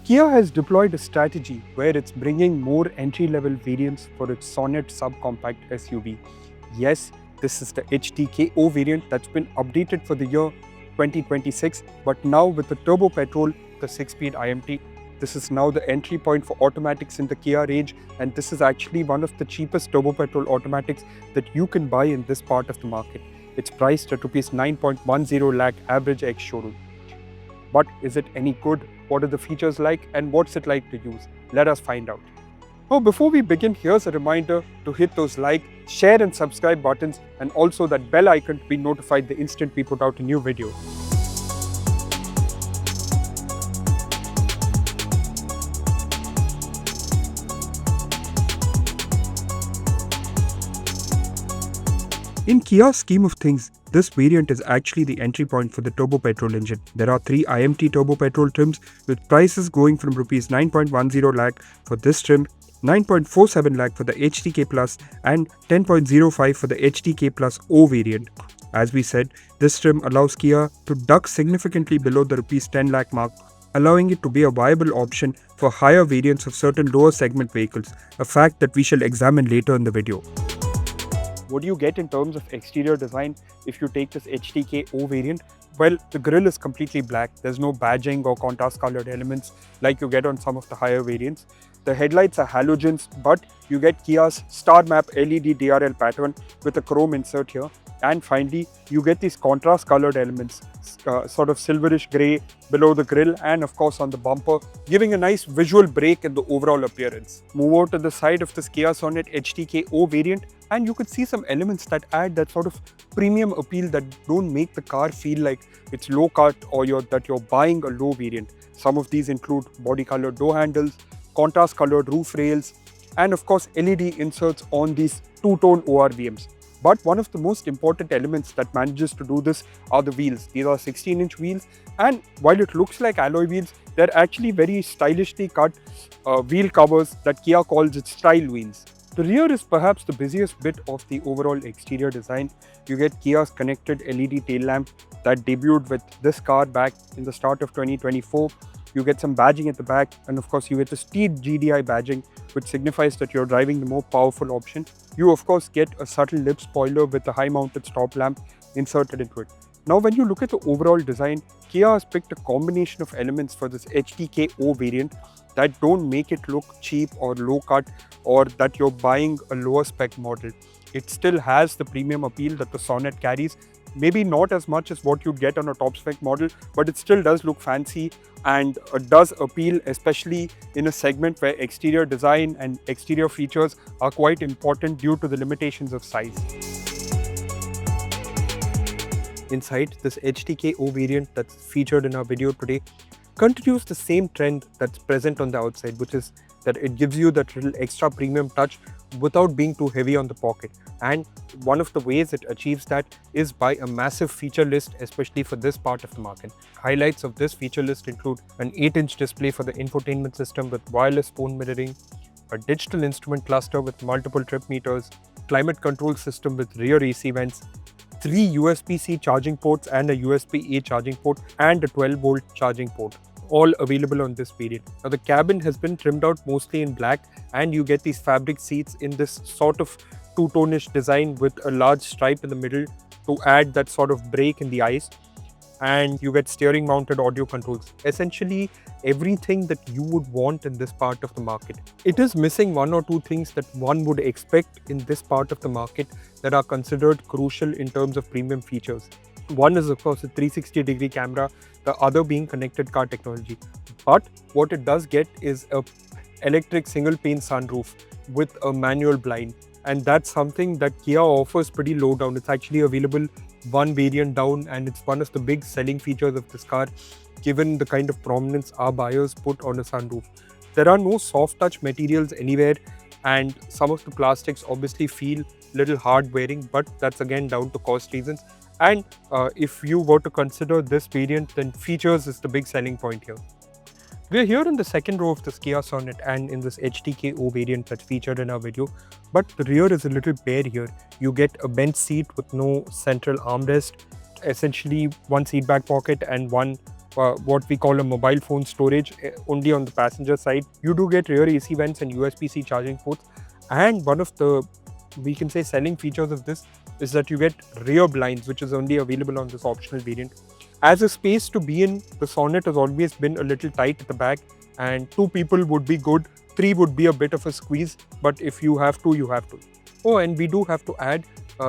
Kia has deployed a strategy where it's bringing more entry-level variants for its Sonet subcompact SUV. Yes, this is the HTKO variant that's been updated for the year 2026, but now with the turbo petrol, the 6-speed IMT. This is now the entry point for automatics in the Kia range, and this is actually one of the cheapest turbo petrol automatics that you can buy in this part of the market. It's priced at Rs 9.10 lakh average ex-showroom. But is it any good? What are the features like and what's it like to use? Let us find out. Oh, before we begin, here's a reminder to hit those like, share and subscribe buttons, and also that bell icon to be notified the instant we put out a new video. In Kia's scheme of things, this variant is actually the entry point for the turbo petrol engine. There are 3 IMT turbo petrol trims with prices going from Rs 9.10 lakh for this trim, 9.47 lakh for the HTK Plus and 10.05 for the HTK Plus O variant. As we said, this trim allows Kia to duck significantly below the Rs 10 lakh mark, allowing it to be a viable option for higher variants of certain lower segment vehicles, a fact that we shall examine later in the video. What do you get in terms of exterior design if you take this HTKO variant? Well, the grille is completely black. There's no badging or contrast colored elements like you get on some of the higher variants. The headlights are halogens, but you get Kia's star map LED DRL pattern with a chrome insert here. And finally, you get these contrast colored elements, sort of silverish grey below the grille and of course on the bumper, giving a nice visual break in the overall appearance. Move over to the side of this Kia Sonet HTKO variant and you could see some elements that add that sort of premium appeal that don't make the car feel like it's low cut or that you're buying a low variant. Some of these include body colored door handles, contrast colored roof rails, and of course LED inserts on these two-tone ORVMs. But one of the most important elements that manages to do this are the wheels. These are 16-inch wheels, and while it looks like alloy wheels, they're actually very stylishly cut wheel covers that Kia calls its style wheels. The rear is perhaps the busiest bit of the overall exterior design. You get Kia's connected LED tail lamp that debuted with this car back in the start of 2024. You get some badging at the back, and of course you get this T-GDI badging, which signifies that you're driving the more powerful option. You of course get a subtle lip spoiler with a high mounted stop lamp inserted into it. Now when you look at the overall design, Kia has picked a combination of elements for this HTKO variant that don't make it look cheap or low cut or that you're buying a lower spec model. It still has the premium appeal that the Sonet carries. Maybe not as much as what you'd get on a top spec model, but it still does look fancy and does appeal, especially in a segment where exterior design and exterior features are quite important due to the limitations of size. Inside, this HTKO variant that's featured in our video today continues the same trend that's present on the outside, which is that it gives you that little extra premium touch without being too heavy on the pocket. And one of the ways it achieves that is by a massive feature list, especially for this part of the market. Highlights of this feature list include an 8-inch display for the infotainment system with wireless phone mirroring, a digital instrument cluster with multiple trip meters, climate control system with rear AC vents, 3 USB-C charging ports and a USB-A charging port, and a 12-volt charging port, all available on this variant. Now the cabin has been trimmed out mostly in black, and you get these fabric seats in this sort of two-tone-ish design with a large stripe in the middle to add that sort of break in the eyes. And you get steering mounted audio controls. Essentially everything that you would want in this part of the market. It is missing one or two things that one would expect in this part of the market that are considered crucial in terms of premium features. One is of course a 360-degree camera, the other being connected car technology. But what it does get is a electric single pane sunroof with a manual blind. And that's something that Kia offers pretty low down. It's actually available one variant down, and it's one of the big selling features of this car, given the kind of prominence our buyers put on a sunroof. There are no soft touch materials anywhere, and some of the plastics obviously feel little hard wearing, but that's again down to cost reasons. And if you were to consider this variant, then features is the big selling point here. We're here in the second row of this Kia Sonet and in this HTKO variant that's featured in our video, but the rear is a little bare here. You get a bench seat with no central armrest, essentially one seat back pocket and one what we call a mobile phone storage only on the passenger side. You do get rear AC vents and USB-C charging ports, and one of the, we can say, selling features of this is that you get rear blinds, which is only available on this optional variant. As a space to be in, the Sonet has always been a little tight at the back, and 2 people would be good, 3 would be a bit of a squeeze, but if you have to, you have to. Oh, and we do have to add,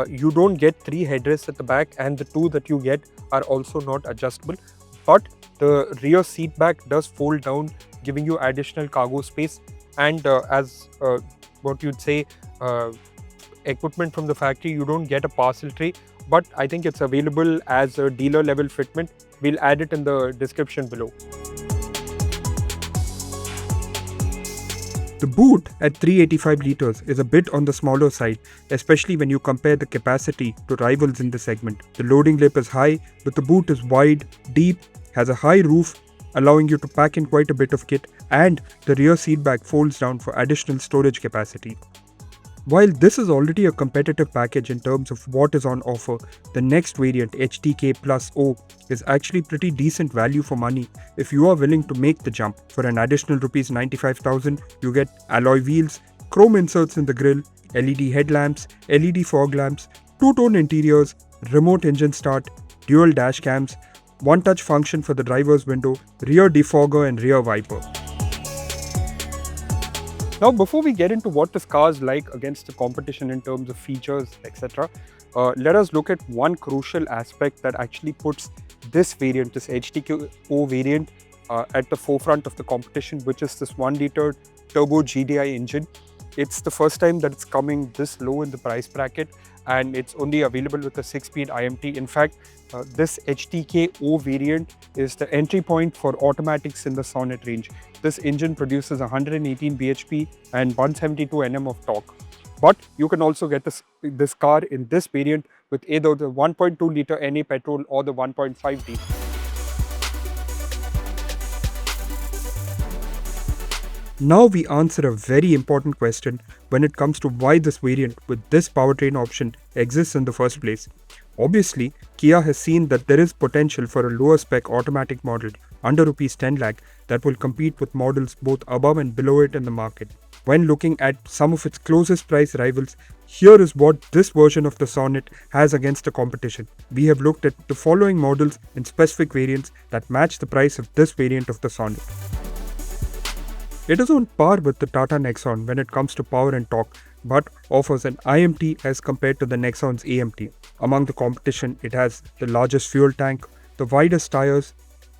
you don't get 3 headrests at the back, and the 2 that you get are also not adjustable, but the rear seat back does fold down, giving you additional cargo space, and as what you'd say, equipment from the factory, you don't get a parcel tray, but I think it's available as a dealer level fitment. We'll add it in the description below. The boot at 385 litres is a bit on the smaller side, especially when you compare the capacity to rivals in the segment. The loading lip is high, but the boot is wide, deep, has a high roof, allowing you to pack in quite a bit of kit, and the rear seat back folds down for additional storage capacity. While this is already a competitive package in terms of what is on offer, the next variant, HTK Plus O, is actually pretty decent value for money if you are willing to make the jump. For an additional Rs 95,000, you get alloy wheels, chrome inserts in the grille, LED headlamps, LED fog lamps, two-tone interiors, remote engine start, dual dash cams, one-touch function for the driver's window, rear defogger and rear wiper. Now, before we get into what this car is like against the competition in terms of features, etc., let us look at one crucial aspect that actually puts this variant, this HTKO variant, at the forefront of the competition, which is this 1-litre turbo GDI engine. It's the first time that it's coming this low in the price bracket, and it's only available with a 6-speed IMT. In fact, this HTKO variant is the entry point for automatics in the Sonet range. This engine produces 118 bhp and 172 Nm of torque. But you can also get this car in this variant with either the 1.2-litre NA petrol or the 1.5 diesel. Now we answer a very important question when it comes to why this variant with this powertrain option exists in the first place. Obviously, Kia has seen that there is potential for a lower spec automatic model under Rs 10 lakh that will compete with models both above and below it in the market. When looking at some of its closest price rivals, here is what this version of the Sonet has against the competition. We have looked at the following models in specific variants that match the price of this variant of the Sonet. It is on par with the Tata Nexon when it comes to power and torque, but offers an IMT as compared to the Nexon's AMT. Among the competition, it has the largest fuel tank, the widest tires,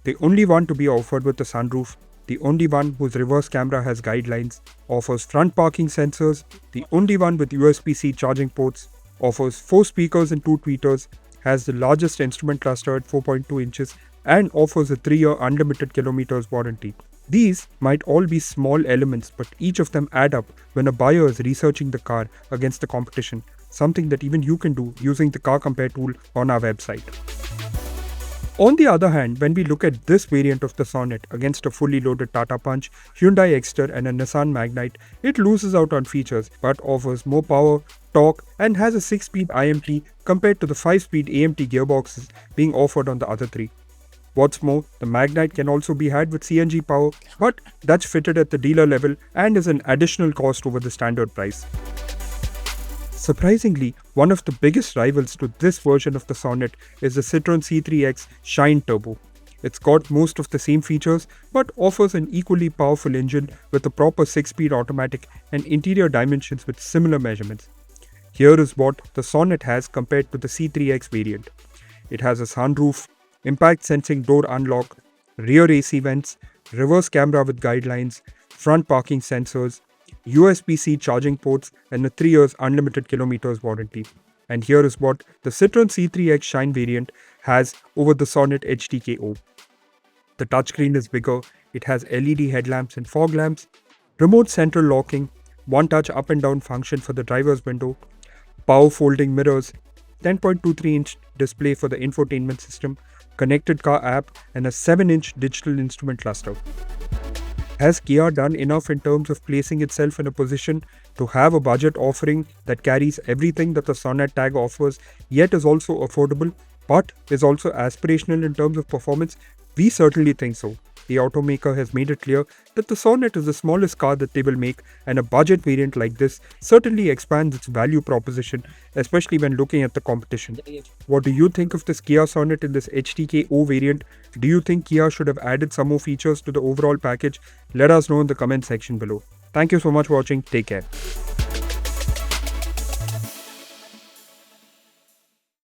the only one to be offered with a sunroof, the only one whose reverse camera has guidelines, offers front parking sensors, the only one with USB-C charging ports, offers 4 speakers and 2 tweeters, has the largest instrument cluster at 4.2 inches, and offers a 3-year unlimited kilometers warranty. These might all be small elements, but each of them add up when a buyer is researching the car against the competition, something that even you can do using the Car Compare tool on our website. On the other hand, when we look at this variant of the Sonet against a fully loaded Tata Punch, Hyundai Exter and a Nissan Magnite, it loses out on features but offers more power, torque and has a 6-speed IMT compared to the 5-speed AMT gearboxes being offered on the other 3. What's more, the Magnite can also be had with CNG power, but that's fitted at the dealer level and is an additional cost over the standard price. Surprisingly, one of the biggest rivals to this version of the Sonet is the Citroen C3X Shine Turbo. It's got most of the same features, but offers an equally powerful engine with a proper 6-speed automatic and interior dimensions with similar measurements. Here is what the Sonet has compared to the C3X variant. It has a sunroof, impact sensing door unlock, rear AC vents, reverse camera with guidelines, front parking sensors, USB-C charging ports and a 3 years unlimited kilometers warranty. And here is what the Citroen C3X Shine variant has over the Sonet HTKO. The touchscreen is bigger, it has LED headlamps and fog lamps, remote central locking, one-touch up and down function for the driver's window, power folding mirrors, 10.23-inch display for the infotainment system, connected car app and a 7-inch digital instrument cluster. Has Kia done enough in terms of placing itself in a position to have a budget offering that carries everything that the Sonet tag offers, yet is also affordable, but is also aspirational in terms of performance? We certainly think so. The automaker has made it clear that the Sonet is the smallest car that they will make, and a budget variant like this certainly expands its value proposition, especially when looking at the competition. What do you think of this Kia Sonet in this HTK O variant? Do you think Kia should have added some more features to the overall package? Let us know in the comment section below. Thank you so much for watching. Take care.